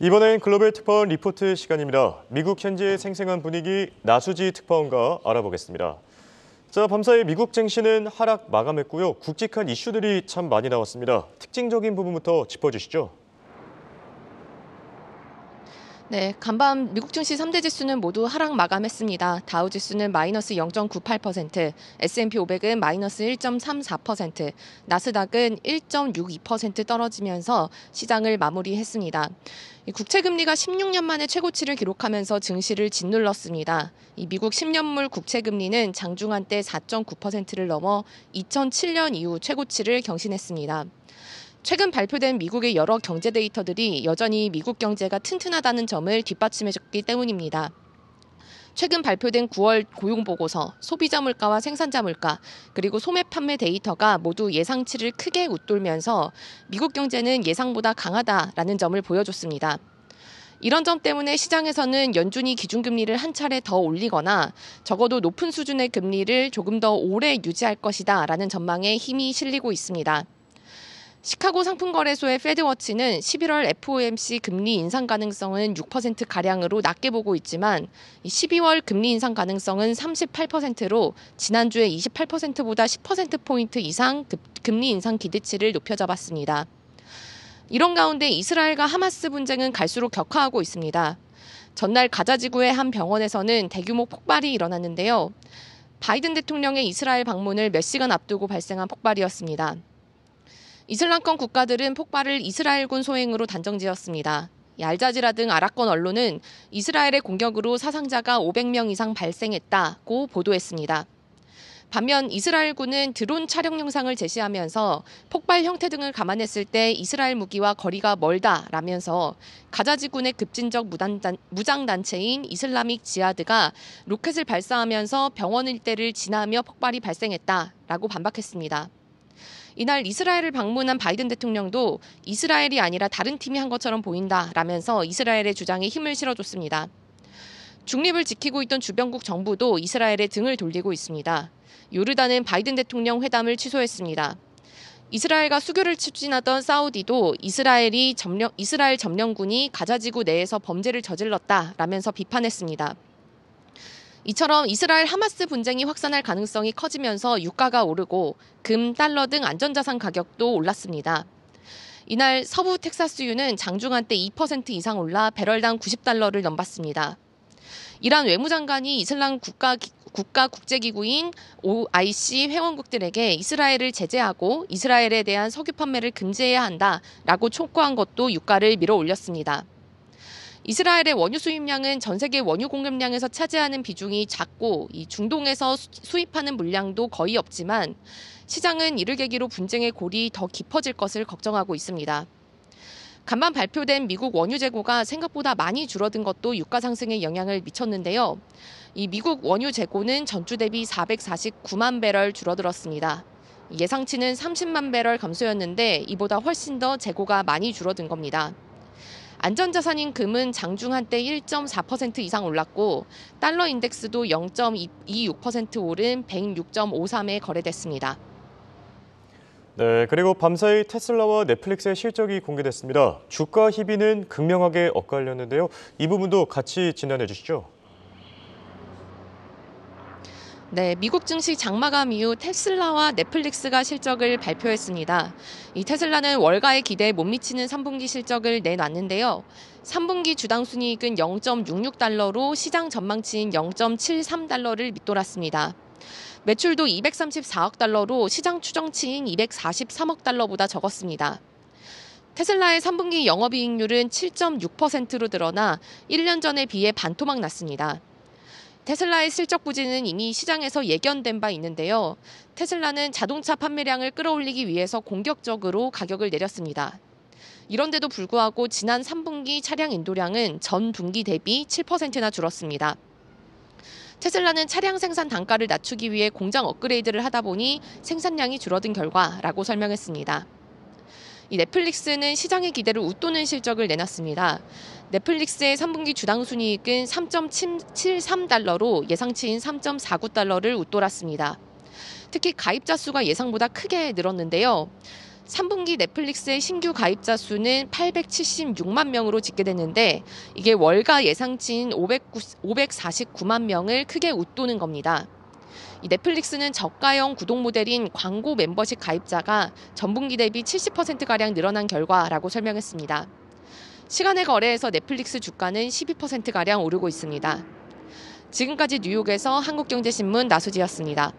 이번엔 글로벌 특파원 리포트 시간입니다. 미국 현지의 생생한 분위기 나수지 특파원과 알아보겠습니다. 자, 밤사이 미국 증시는 하락 마감했고요. 굵직한 이슈들이 참 많이 나왔습니다. 특징적인 부분부터 짚어주시죠. 네, 간밤 미국 증시 3대 지수는 모두 하락 마감했습니다. 다우 지수는 마이너스 0.98%, S&P 500은 마이너스 1.34%, 나스닥은 1.62% 떨어지면서 시장을 마무리했습니다. 국채금리가 16년 만에 최고치를 기록하면서 증시를 짓눌렀습니다. 이 미국 10년물 국채금리는 장중한 때 4.9%를 넘어 2007년 이후 최고치를 경신했습니다. 최근 발표된 미국의 여러 경제 데이터들이 여전히 미국 경제가 튼튼하다는 점을 뒷받침해줬기 때문입니다. 최근 발표된 9월 고용보고서, 소비자 물가와 생산자 물가, 그리고 소매 판매 데이터가 모두 예상치를 크게 웃돌면서 미국 경제는 예상보다 강하다라는 점을 보여줬습니다. 이런 점 때문에 시장에서는 연준이 기준금리를 한 차례 더 올리거나 적어도 높은 수준의 금리를 조금 더 오래 유지할 것이다라는 전망에 힘이 실리고 있습니다. 시카고 상품거래소의 페드워치는 11월 FOMC 금리 인상 가능성은 6%가량으로 낮게 보고 있지만 12월 금리 인상 가능성은 38%로 지난주에 28%보다 10%포인트 이상 금리 인상 기대치를 높여 잡았습니다. 이런 가운데 이스라엘과 하마스 분쟁은 갈수록 격화하고 있습니다. 전날 가자 지구의 한 병원에서는 대규모 폭발이 일어났는데요. 바이든 대통령의 이스라엘 방문을 몇 시간 앞두고 발생한 폭발이었습니다. 이슬람권 국가들은 폭발을 이스라엘군 소행으로 단정지었습니다. 알자지라 등 아랍권 언론은 이스라엘의 공격으로 사상자가 500명 이상 발생했다고 보도했습니다. 반면 이스라엘군은 드론 촬영 영상을 제시하면서 폭발 형태 등을 감안했을 때 이스라엘 무기와 거리가 멀다라면서 가자지군의 급진적 무장단체인 이슬라믹 지하드가 로켓을 발사하면서 병원 일대를 지나며 폭발이 발생했다라고 반박했습니다. 이날 이스라엘을 방문한 바이든 대통령도 이스라엘이 아니라 다른 팀이 한 것처럼 보인다라면서 이스라엘의 주장에 힘을 실어줬습니다. 중립을 지키고 있던 주변국 정부도 이스라엘에 등을 돌리고 있습니다. 요르단은 바이든 대통령 회담을 취소했습니다. 이스라엘과 수교를 추진하던 사우디도 이스라엘 점령군이 가자지구 내에서 범죄를 저질렀다라면서 비판했습니다. 이처럼 이스라엘 하마스 분쟁이 확산할 가능성이 커지면서 유가가 오르고 금, 달러 등 안전자산 가격도 올랐습니다. 이날 서부 텍사스유는 장중한 때 2% 이상 올라 배럴당 90달러를 넘봤습니다. 이란 외무장관이 이슬람 국가 국제기구인 OIC 회원국들에게 이스라엘을 제재하고 이스라엘에 대한 석유 판매를 금지해야 한다라고 촉구한 것도 유가를 밀어올렸습니다. 이스라엘의 원유 수입량은 전 세계 원유 공급량에서 차지하는 비중이 작고 이 중동에서 수입하는 물량도 거의 없지만 시장은 이를 계기로 분쟁의 골이 더 깊어질 것을 걱정하고 있습니다. 간밤 발표된 미국 원유 재고가 생각보다 많이 줄어든 것도 유가 상승에 영향을 미쳤는데요. 이 미국 원유 재고는 전주 대비 449만 배럴 줄어들었습니다. 예상치는 30만 배럴 감소였는데 이보다 훨씬 더 재고가 많이 줄어든 겁니다. 안전자산인 금은 장중 한때 1.4% 이상 올랐고 달러 인덱스도 0.26% 오른 106.53에 거래됐습니다. 네, 그리고 밤사이 테슬라와 넷플릭스의 실적이 공개됐습니다. 주가 희비는 극명하게 엇갈렸는데요. 이 부분도 같이 진단해 주시죠. 네, 미국 증시 장마감 이후 테슬라와 넷플릭스가 실적을 발표했습니다. 이 테슬라는 월가의 기대에 못 미치는 3분기 실적을 내놨는데요. 3분기 주당 순이익은 0.66달러로 시장 전망치인 0.73달러를 밑돌았습니다. 매출도 234억 달러로 시장 추정치인 243억 달러보다 적었습니다. 테슬라의 3분기 영업이익률은 7.6%로 늘어나 1년 전에 비해 반토막 났습니다. 테슬라의 실적 부진은 이미 시장에서 예견된 바 있는데요. 테슬라는 자동차 판매량을 끌어올리기 위해서 공격적으로 가격을 내렸습니다. 이런데도 불구하고 지난 3분기 차량 인도량은 전 분기 대비 7%나 줄었습니다. 테슬라는 차량 생산 단가를 낮추기 위해 공장 업그레이드를 하다 보니 생산량이 줄어든 결과라고 설명했습니다. 이 넷플릭스는 시장의 기대를 웃도는 실적을 내놨습니다. 넷플릭스의 3분기 주당 순이익은 3.73달러로 예상치인 3.49달러를 웃돌았습니다. 특히 가입자 수가 예상보다 크게 늘었는데요. 3분기 넷플릭스의 신규 가입자 수는 876만 명으로 집계됐는데 이게 월가 예상치인 549만 명을 크게 웃도는 겁니다. 이 넷플릭스는 저가형 구독 모델인 광고 멤버십 가입자가 전분기 대비 70%가량 늘어난 결과라고 설명했습니다. 시간의 거래에서 넷플릭스 주가는 12%가량 오르고 있습니다. 지금까지 뉴욕에서 한국경제신문 나수지였습니다.